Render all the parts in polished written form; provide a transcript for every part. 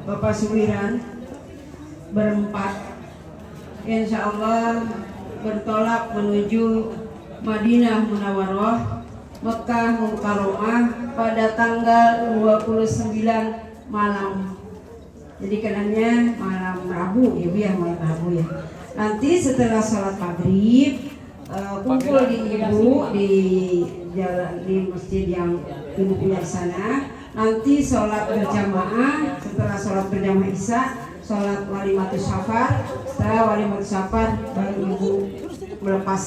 Bapak Suwiran berempat insya Allah bertolak menuju Madinah Munawwarah Mekah Mukarramah pada tanggal 29 malam. Jadi kenanya malam Rabu ya Bu ya, malam Rabu ya. Nanti setelah sholat maghrib kumpul di ibu di jalan di masjid yang ibu punya di sana. Nanti sholat berjamaah, setelah sholat berjamaah isya sholat walimatus safar. Setelah walimatus safar baru ibu melepas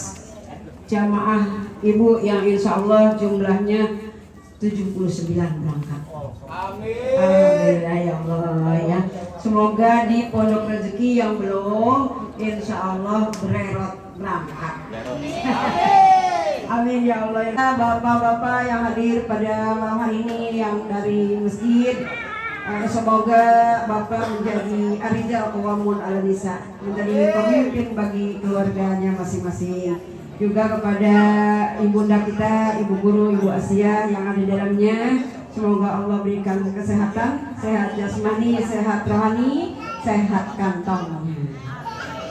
jamaah ibu yang insya Allah jumlahnya 79 berangkat. Amin. Alhamdulillah ya Allah ya. Semoga di pondok rezeki yang belum insya Allah bererot berangkat. Amin ya Allah ya. Bapak-bapak yang hadir pada malam hari ini yang dari masjid, semoga Bapak menjadi arijal qawamun 'ala nisa, menjadi pemimpin bagi keluarganya masing-masing. Juga kepada ibunda kita, ibu guru, ibu Asia yang ada di dalamnya, semoga Allah berikan kesehatan, sehat jasmani, sehat rohani, sehat kantongnya.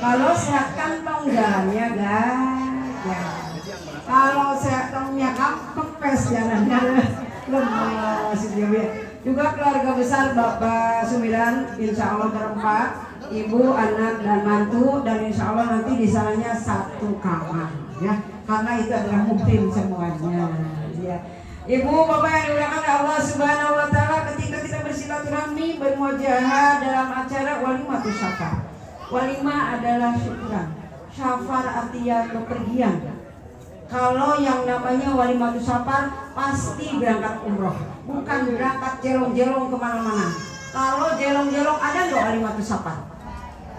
Kalau sehat kantong jalannya gajah. Kalau sehat kantongnya kempes jalannya lemas. Juga keluarga besar Bapak Suwiran, insya Allah berempat, ibu, anak, dan mantu, dan insya Allah nanti di sananya satu kamar, ya, karena itu adalah muhrim semuanya, ya. Ibu, bapak yang dimuliakan Allah Subhanahu Wa Taala, ketika kita bersilaturahmi, bermuajahah dalam acara walimatus safar. Walimah adalah syukuran, safar artinya bepergian. Kalau yang namanya walimatus safar pasti berangkat umroh, bukan berangkat jelong-jelong kemana-mana. Kalau jelong-jelong ada nggak walimatus safar?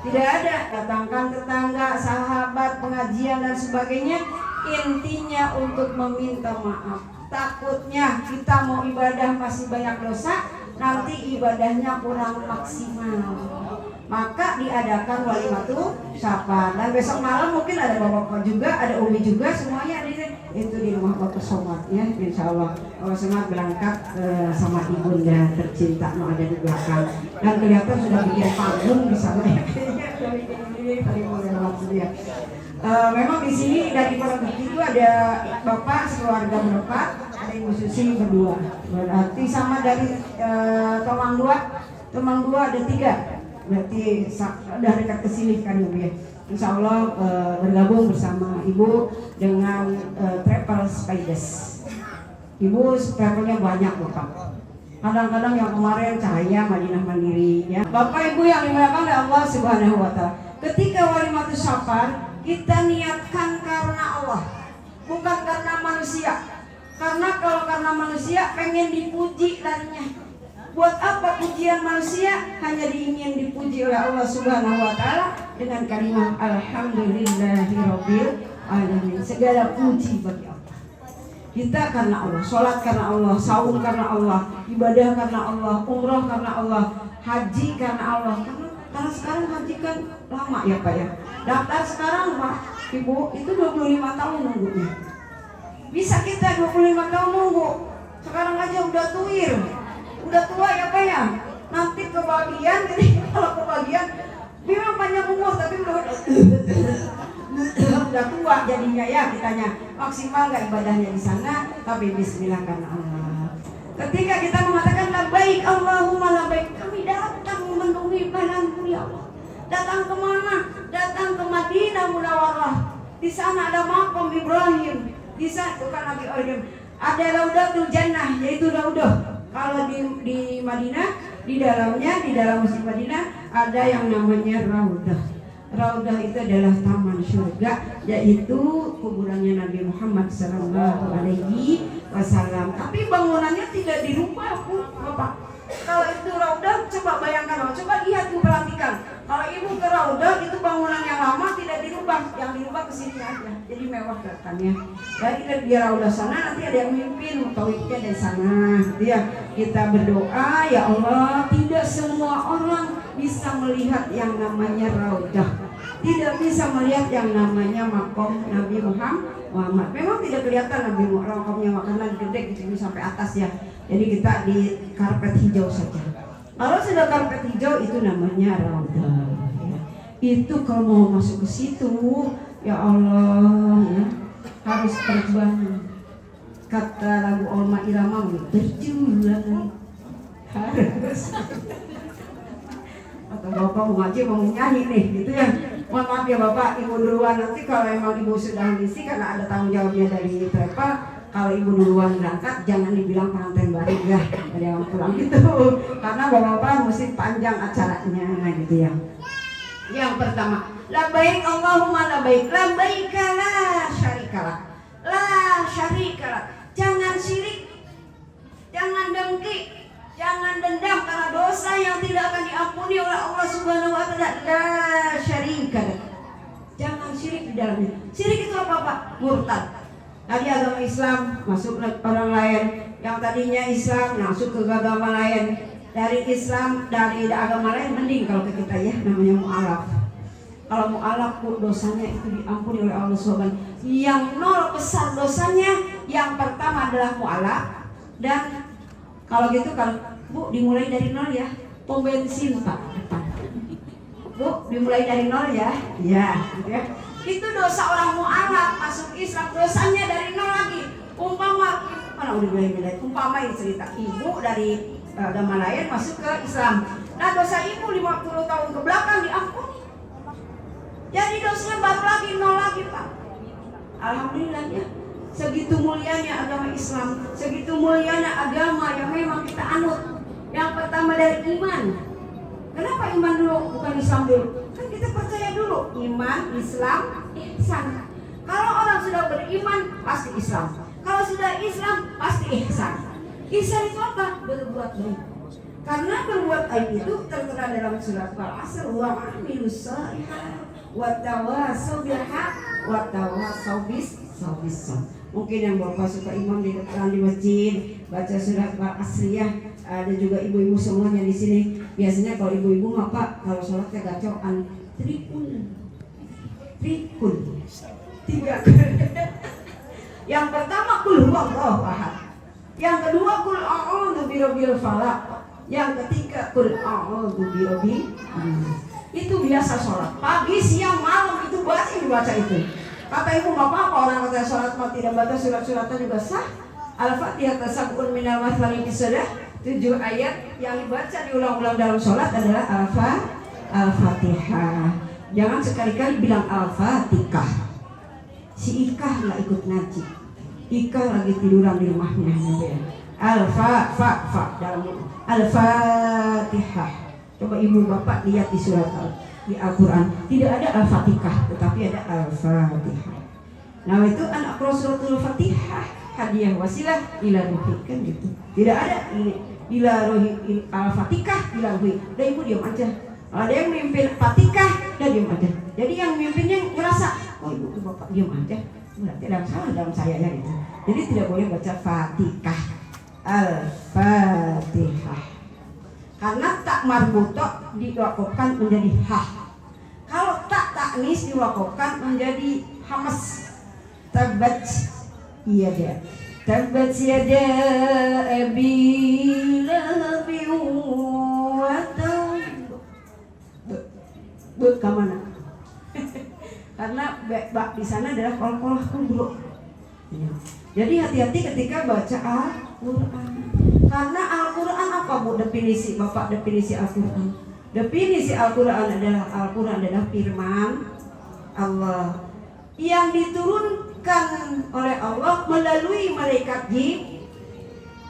Tidak ada. Datangkan tetangga, sahabat, pengajian dan sebagainya. Intinya untuk meminta maaf. Takutnya kita mau ibadah masih banyak dosa, nanti ibadahnya kurang maksimal. Maka diadakan walimatus safar. Dan besok malam mungkin ada bapak juga, ada umi juga, semuanya ada itu di rumah Bapak Somad ya, insya Allah. Bapak Somad berangkat sama ibunda tercinta yang ada di belakang. Dan kelihatan sudah bikin panggung di sana. Memang di sini dari pondok itu ada bapak sekeluarga berempat, ada ibu Susi berdua. Berarti sama dari Tomang dua ada 3. Berarti udah dekat ke sini kan Ibu ya. Insya Allah bergabung bersama Ibu dengan Travel Spiders. Ibu travelnya banyak Bapak. Kadang-kadang yang kemarin Cahaya Madinah Mandiri ya. Bapak Ibu yang dimuliakan oleh Allah Subhanahu Wa Taala. Ketika walimatus safar kita niatkan karena Allah, bukan karena manusia. Karena kalau karena manusia pengen dipuji larinya. Buat apa pujian manusia? Hanya ingin dipuji oleh Allah Subhanahu Wa Taala dengan kalimat Alhamdulillahirobbil alamin. Segala puji bagi Allah. Kita karena Allah, sholat karena Allah, saum karena Allah, ibadah karena Allah, umroh karena Allah, haji karena Allah. Karena sekarang haji kan lama ya Pak ya. Daftar sekarang Pak Ibu itu 25 tahun nunggunya. Bisa kita 25 tahun nunggu. Sekarang aja udah tuir. Udah tua ya Pak ya, nanti kebagian. Jadi kalau kebagian memang panjang umur tapi udah tua jadinya ya kitanya. Maksimal gak ibadahnya di sana, tapi bismillah karena Allah. Ketika kita mengatakan labbaik Allahumma labbaik, kami datang memenuhi panggilan ya Allah. Datang kemana? Datang ke Madinah Munawwarah. Di sana ada makam Ibrahim. Di sana bukan Nabi Ibrahim. Ada Raudatul Jannah, yaitu Raudah. Kalau di Madinah, di dalam masjid Madinah ada yang namanya Raudah. Raudah itu adalah taman surga, yaitu kuburannya Nabi Muhammad Sallallahu Alaihi Wasallam. Tapi bangunannya tidak dirubah, Bu, Bapak. Kalau itu Raudah, coba bayangkan, coba lihat, Bu, perhatikan. Kalau Ibu ke Raudah itu bangunan yang lama tidak dirubah, yang dirubah ke sini aja. Jadi mewah kelihatannya. Dari Raudah sana nanti ada yang mimpin tauhidnya dari sana. Gitu ya. Kita berdoa, ya Allah, tidak semua orang bisa melihat yang namanya Raudah. Tidak bisa melihat yang namanya makom Nabi Muhammad. Memang tidak kelihatan Nabi Muhammad, makomnya makanan gede gitu sampai atas ya. Jadi kita di karpet hijau saja. Kalau sudah karpet hijau itu namanya raudhah. Ya. Itu kalau mau masuk ke situ, ya Allah, ya, harus perjuangan. Kata lagu Olma Irama, berjuang harus. Atau bapak mau ngaji mau nyanyi nih, gitu ya. Mohon maaf ya bapak, ibu duluan. Nanti kalau emang ibu sudah misi karena ada tanggung jawabnya dari travel, kalau ibu duluan berangkat jangan dibilang pengantin baru ya, jangan pulang gitu. Karena bapak-bapak mesti panjang acaranya gitu ya. Yang pertama, labbaik Allahumma labbaik, labbaik la syarikalah, la syarikalah. Jangan syirik, jangan dengki, jangan dendam karena dosa yang tidak akan diampuni oleh Allah Subhanahu wa taala. La syarikalah. Jangan syirik di dalamnya. Syirik itu apa Pak? Murtad. Tadi agama Islam masuk ke orang lain, yang tadinya Islam masuk ke agama lain. Dari Islam, dari agama lain mending kalau ke kita ya, namanya mu'alaf. Kalau mu'alaf dosanya itu diampuni oleh Allah Subhanahu. Yang nol besar dosanya, yang pertama adalah mu'alaf. Dan kalau gitu kalau Bu dimulai dari nol ya, pom bensin Pak. Bu dimulai dari nol ya, ya. Gitu ya. Itu dosa orang mu'alaf masuk Islam, dosanya dari nol lagi. Umpama mana udah mulai umpama ini cerita ibu dari agama lain masuk ke Islam. Nah dosa ibu 50 tahun ke belakang diampuni. Jadi dosanya baru lagi nol lagi Pak. Alhamdulillah ya. Segitu mulianya agama Islam, segitu mulianya agama yang memang kita anut. Yang pertama dari iman. Kenapa iman dulu bukan Islam dulu? Kan kita percaya dulu iman, Islam, ihsan. Kalau orang sudah beriman pasti Islam. Kalau sudah Islam pasti ihsan. Ihsan itu apa? Berbuat baik. Karena berbuat baik itu tertera dalam surat Al-Asr, wa amilus shalihat wa tawassaw bil haq wa tawassaw bis sabr. Mungkin yang Bapak suka imam di depan di masjid baca surat Al-Asriyah, ada juga ibu-ibu semuanya di sini. Biasanya kalau ibu-ibu Pak kalau sholatnya gacoan trikun. Tiga. Yang pertama kul huwallahu ahad. Yang kedua kul a'udzu birabbil falaq. Yang ketiga kul a'udzu birabbil nas. Itu biasa sholat pagi, siang, malam itu dibaca itu. Kata ibu nggak apa-apa orang kata sholat mah tidak baca surat-suratnya juga sah. Al-Fatihah tasabun minal mathali bisadah. 7 ayat yang dibaca diulang-ulang dalam sholat adalah Al-Fatihah. Jangan sekali-kali bilang Al-Fatihah. Si Ika nggak ikut ngaji. Ika lagi tiduran di rumahnya. Al-Fa dalam Al-Fatihah. Coba ibu bapak lihat di surat di Al-Quran tidak ada Al-Fatihah, tetapi ada Al-Fatihah. Nah itu anak suratul Fatihah hadiah wasilah ila ruhi kan gitu. Tidak ada ini ila ruhi Al-Fatihah ila ruhi. Udah ibu diam aja. Ada yang mimpin Fatihah dan diam aja. Jadi yang mimpinnya merasa oh ibu bapak diam aja. Berarti ada salah dalam saya ya gitu. Jadi tidak boleh baca Fatihah. Al-Fatihah. Karena tak marbutoh diwakafkan menjadi hah. Kalau tak taknis diwakafkan menjadi hamas. Tabat yada. Tabat yada abi lahabi wa tab. Kemana? Karena di sana adalah kol-kol dulu. Jadi hati-hati ketika baca Al-Quran. Karena Al-Quran apa Bu definisi Bapak definisi Al-Quran? Definisi Al-Quran adalah firman Allah yang diturunkan oleh Allah melalui malaikat Jibril,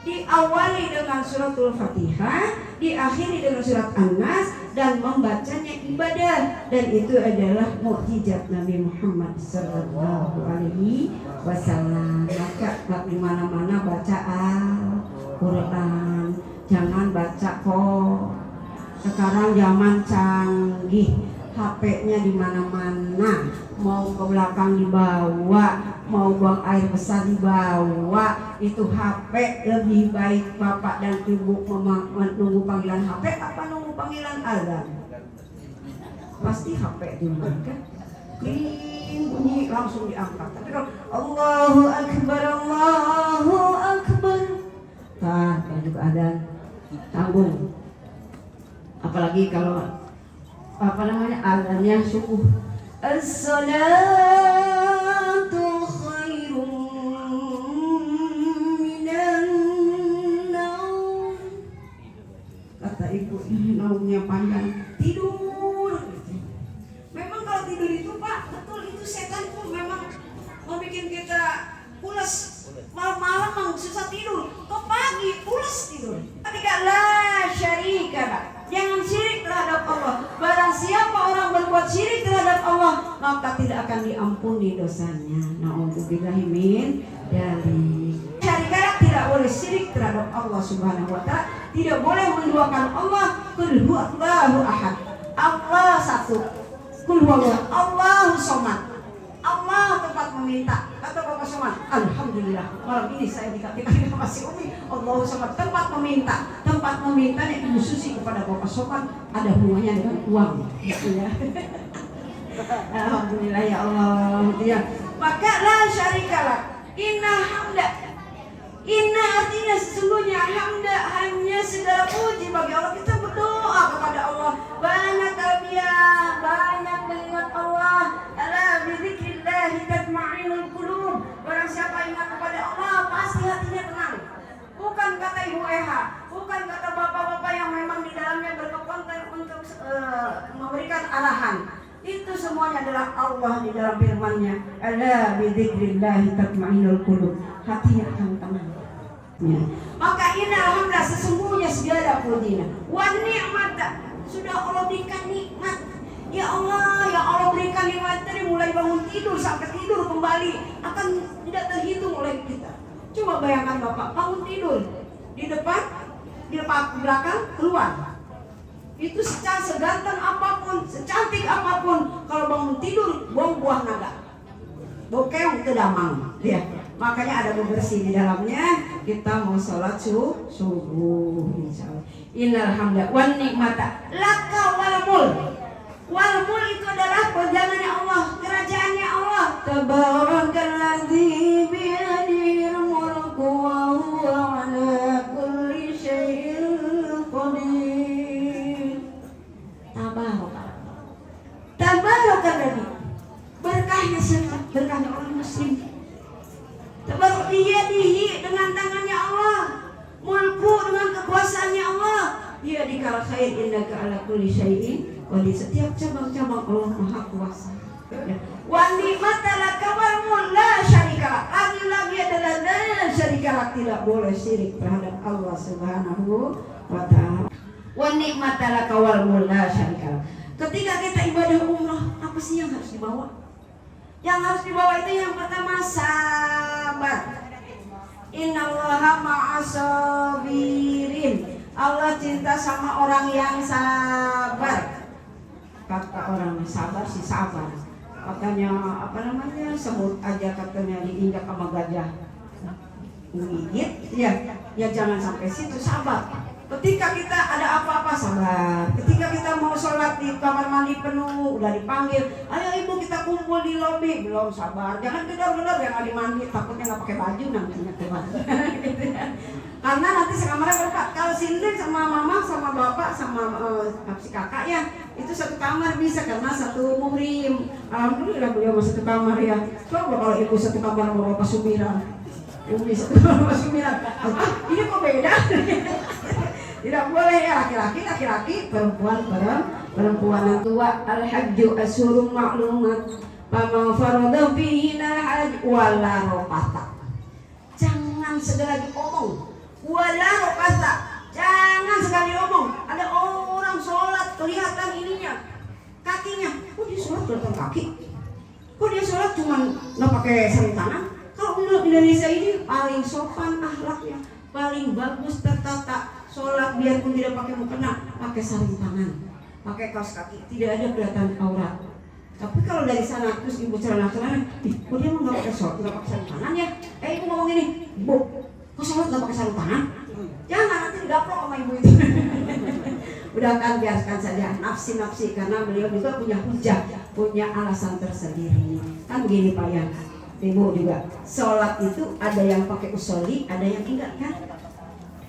diawali dengan suratul Fatihah, diakhiri dengan surat An-Nas, dan membacanya ibadah, dan itu adalah mukjizat Nabi Muhammad sallallahu alaihi wasallam. Maka di mana-mana baca Al-Quran, jangan baca kok. Sekarang zaman canggih, HP-nya di mana-mana, mau ke belakang dibawa, mau buang air besar dibawa. Itu HP lebih baik Bapak dan Ibu menunggu panggilan HP apa nunggu panggilan azan? Pasti HP dulu kan? Kling bunyi langsung diangkat. Tapi kalau Allahu Akbar, Allahu Akbar, kan juga ada tanggung. apalagi kalau azannya subuh. As-salatu khairum minan naum. Kata ibu, naumnya panjang, tidur. Memang kalau tidur itu Pak, betul itu setan pun memang mau bikin kita pulas. Malam-malam susah tidur, ke pagi pulas tidur. Ketika la syarika lah, jangan syirik terhadap Allah. Barang siapa orang berbuat syirik terhadap Allah, maka tidak akan diampuni dosanya. Na'udzubillahi min dzalik. Syarikat tidak boleh syirik terhadap Allah Subhanahu wa taala. Tidak boleh menduakan Allah. Qul huwallahu ahad. Allah satu. Qul huwallahu Allahu somad. Allah tempat meminta. Kata Bapak Somad, alhamdulillah malam ini saya dikatakan masih Umi. Allahu somad, tempat meminta. Tempat meminta yang dikhususi kepada Bapak Somad ada hubungannya dengan uang, gitu ya. Alhamdulillah ya Allah. Ya. Maka la syarikalah. Inna hamda. Inna artinya sesungguhnya hamda hanya segala puji bagi Allah. Kita berdoa kepada Allah, banyak tarbiyah, banyak mengingat Allah. Ala bizikrillah tatma'innul qulub. Barang siapa ingat kepada Allah pasti hatinya tenang. Bukan kata Ibu Eha, bukan kata bapak-bapak yang memang di dalamnya berkepentingan untuk memberikan arahan. Itu semuanya adalah Allah di dalam firman-Nya. Ala bizikrillah tatma'innul qulub. Hatinya akan tenang. Ya. Maka inna alhamdulillah sesungguhnya segala pujinya. Wa ni'mata, sudah Allah berikan nikmat. Ya Allah berikan nikmat dari mulai bangun tidur sampai tidur kembali akan tidak terhitung oleh kita. Coba bayangkan Bapak bangun tidur di depan, di belakang keluar. Itu seganteng apapun, secantik apapun, kalau bangun tidur bau buah naga, bau keong itu damang, ya. Makanya ada bebersih di dalamnya. Kita mau sholat subuh, insyaallah. Innal hamda wan nikmata laka wal mulk. Wal mulk itu adalah perjalanannya Allah, kerajaannya Allah. Tabarakalladzi biyadihil mulku wa huwa ala kulli syai'in qadir. Tabarakalladzi. Berkahnya siapa? Berkahnya orang muslim. Biyadihi dengan tangannya Allah, mulku dengan kekuasaannya Allah. Dia dikala khair innaka ala kulli syai'in wa di setiap cabang-cabang Allah Maha Kuasa. Wa ni'mata laka wal mulk la syarika. Lagi adalah la syarika, tidak boleh syirik terhadap Allah Subhanahu wa taala. Wa ni'mata laka wal mulk la syarika. Ketika kita ibadah umrah, apa sih yang harus dibawa? Yang harus dibawa itu yang pertama sabar. Innallaha ma'asabirin. Allah cinta sama orang yang sabar. Kata orang sabar sih sabar. Katanya semut aja katanya diinjak sama gajah menggigit. Ya jangan sampai situ, sabar. Ketika kita ada apa-apa sabar. Ketika kita mau sholat di kamar mandi penuh, udah dipanggil, ayo ibu kita kumpul di lobi, belum sabar. Jangan gedor-gedor yang ada mandi, takutnya nggak pakai baju nantinya teman. Karena nanti sekamarnya berempat. Kalau sindri sama mama, sama bapak, sama si kakak ya, itu satu kamar bisa karena satu muhrim. Alhamdulillah beliau masuk satu kamar ya. Coba kalau ibu satu kamar sama bapak sumiran, umi satu kamar sama sumiran, ini kok beda? Tidak boleh ya, laki-laki, perempuan. Tua al-hajju asyurun ma'lumat. Faman farada fihinal hajj wala rafata. Jangan sekali omong. Wala rafata. Jangan sekali omong. Ada orang sholat kelihatan ininya, kakinya. Kok dia sholat kelihatan kaki? Kok dia sholat cuma nggak pakai sarung tangan? Kalau menurut Indonesia ini paling sopan akhlaknya, paling bagus tertata. Sholat biarpun tidak pakai mukena, pakai sarung tangan, pakai kaos kaki, tidak ada kelihatan aurat. Tapi kalau dari sana terus ibu celana-celana, kok dia nggak pakai sholat, nggak pakai sarung tangan ya? Ibu ngomong gini, ibu, kok sholat nggak pakai sarung tangan? Jangan nanti digaplok sama ibu itu. Udah kan biarkan saja, nafsi karena beliau juga punya hujah, punya alasan tersendiri. Kan begini Pak ya, ibu juga, sholat itu ada yang pakai usoli, ada yang enggak kan?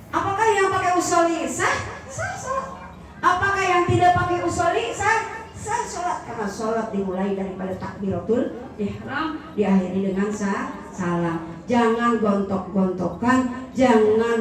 Apakah yang pakai usoli sah? Sah. Apakah yang tidak pakai usolli sah? Sah sholat, karena sholat dimulai daripada takbiratul ihram, diakhiri dengan salam. Jangan gontok-gontokan, jangan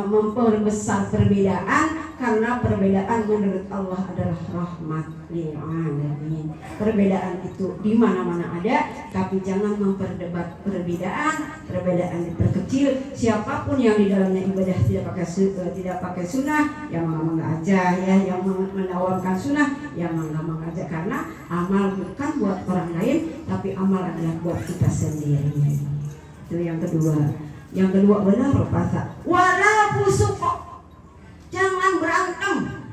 memperbesar perbedaan, karena perbedaan menurut Allah adalah rahmat lil alamin. Perbedaan itu di mana-mana ada, tapi jangan memperdebat perbedaan. Perbedaan diperkecil. Siapapun yang di dalamnya ibadah tidak pakai sunnah, yang mangga aja ya, yang menawarkan sunnah, yang mangga aja, karena amal bukan buat orang lain, tapi amal adalah buat kita sendiri. Itu yang kedua. Yang kedua benar puasa. Wala busuk. Jangan berantem.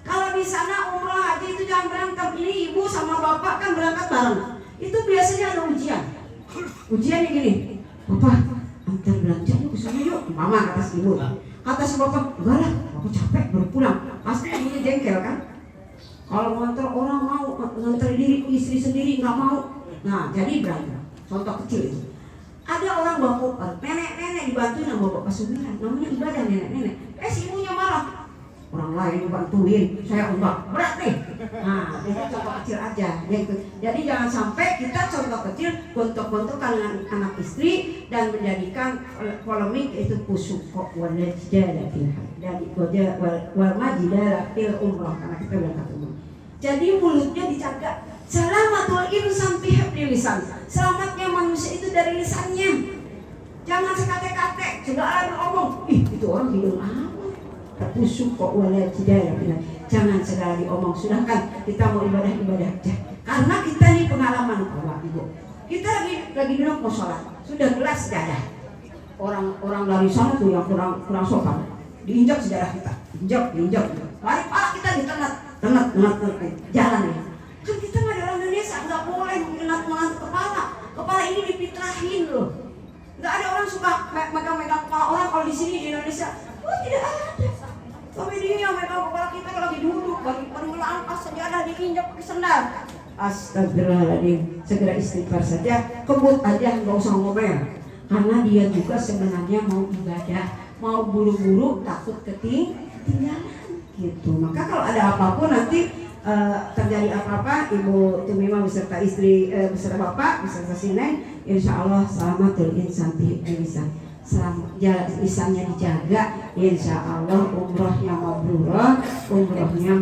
Kalau di sana umroh haji itu jangan berantem. Ini ibu sama bapak kan berangkat bareng. Itu biasanya ada ujian. Ujiannya gini. Bapak, antar belanja yuk ke sana yuk. Mama kata si ibu. Kata si bapak, enggak lah, aku capek baru pulang. Pasti ibunya jengkel kan. Kalau nganter orang mau, nganter diri istri sendiri nggak mau. Nah, jadi berantem. Contoh kecil itu. Ada orang bawa koper, nenek-nenek dibantuin sama bapak sumiran, namanya ibadah nenek-nenek. Si ibunya marah, orang lain dibantuin, saya enggak, berat nih. Nah, itu contoh kecil aja, gitu. Jadi jangan sampai kita contoh kecil gontok-gontokan dengan anak istri dan menjadikan polemik itu pusuko wal jidala fil hajj, wal majidala fil umrah, karena kita berangkat umrah. Jadi mulutnya dijaga. Salamatul insan fi hifdzi lisan. Selamatnya manusia itu dari lisannya. Jangan sekate-kate, segala diomong. Itu orang hidung apa? Terpusuk kok wala jidala. Jangan segala diomong. Sedangkan kita mau ibadah aja. Karena kita ini pengalaman Bapak Ibu. Kita lagi duduk mau sholat, sudah gelas sejadah. Orang dari sana tuh yang kurang sopan, diinjak sejarah kita, diinjak. Lari pala kita ditenat jalan ya. Kan kita nggak di orang Indonesia, nggak boleh mengenat kepala ini dipitrahin loh. Nggak ada orang suka megang kepala orang. Kalau di sini di Indonesia, tidak ada. Tapi dia megang kepala kita kalau lagi duduk, bagi melangkah sejadah diinjak pakai sendal. Astagfirullahaladzim, segera istighfar saja, kebut aja, nggak usah ngomel. Karena dia juga sebenarnya mau ibadah, mau buru-buru, takut ketinggalan gitu. Maka kalau ada apapun nanti terjadi apa-apa, Ibu Tumimah beserta istri, beserta bapak, beserta si Neng, insya Allah selamatul insan bisa. Selama lisannya dijaga, insya Allah umrohnya mabrurah, umrohnya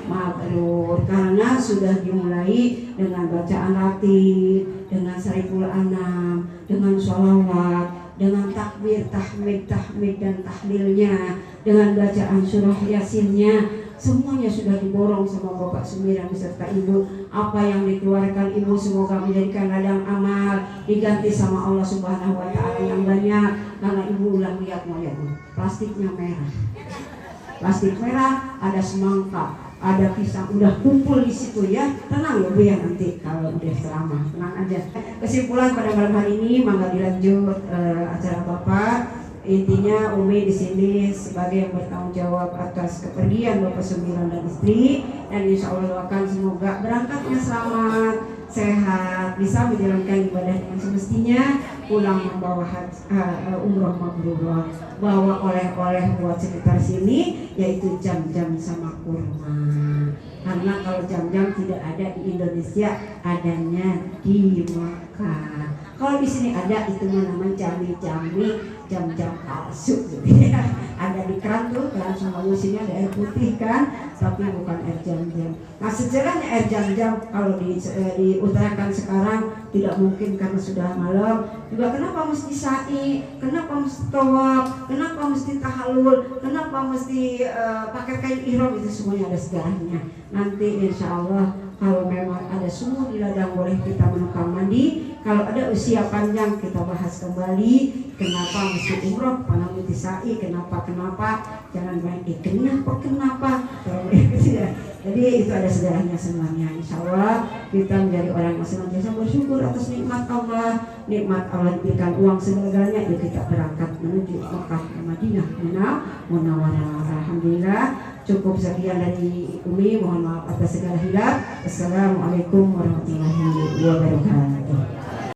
mabrur. Karena sudah dimulai dengan bacaan ratib, dengan sariful anam, dengan sholawat, dengan takbir, tahmid dan tahlilnya, dengan bacaan surah yasinnya. Semuanya sudah diborong sama Bapak Sumiran beserta Ibu. Apa yang dikeluarkan Ibu semoga menjadikan ladang amal, diganti sama Allah Subhanahu wa Ta'ala yang banyak. Karena Ibu ulang lihat plastiknya merah. Plastik merah, ada semangka, ada pisang, udah kumpul di situ ya. Tenang ya Bu ya, nanti kalau udah selama, tenang aja. Kesimpulan pada malam hari ini, mangga dilanjut acara Bapak. Intinya Umi di sini sebagai yang bertanggung jawab atas kepergian Bapak Sumiran dan istri, dan insya Allah doakan semoga berangkatnya selamat, sehat, bisa menjalankan ibadah dengan semestinya, pulang membawa umroh mabrurah, bawa oleh-oleh buat sekitar sini, yaitu jam-jam sama kurma. Karena kalau jam-jam tidak ada di Indonesia, adanya di Makkah. Kalau di sini ada, itu namanya jam-jam palsu gitu ya. Ada di keran tuh, keran sama sini ada air putih kan, tapi bukan air jam-jam. Nah sejarahnya air jam-jam kalau diutarakan sekarang tidak mungkin karena sudah malam. Juga kenapa mesti sa'i, kenapa mesti tawaf, kenapa mesti tahallul, kenapa mesti pakai kain ihram, itu semuanya ada sejarahnya. Nanti insya Allah kalau memang ada sumur di ladang boleh kita menumpang mandi. Kalau ada usia panjang kita bahas kembali kenapa mesti umroh, kenapa mesti sa'i, kenapa jangan main kenapa. Jadi itu ada sejarahnya semuanya. Insya Allah kita menjadi orang yang senantiasa bersyukur atas nikmat Allah diberikan uang segalanya. Yuk kita berangkat menuju Mekah Madinah Munawwarah. Alhamdulillah. Cukup sekian dari Umi, mohon maaf atas segala hilaf. Assalamualaikum warahmatullahi wabarakatuh.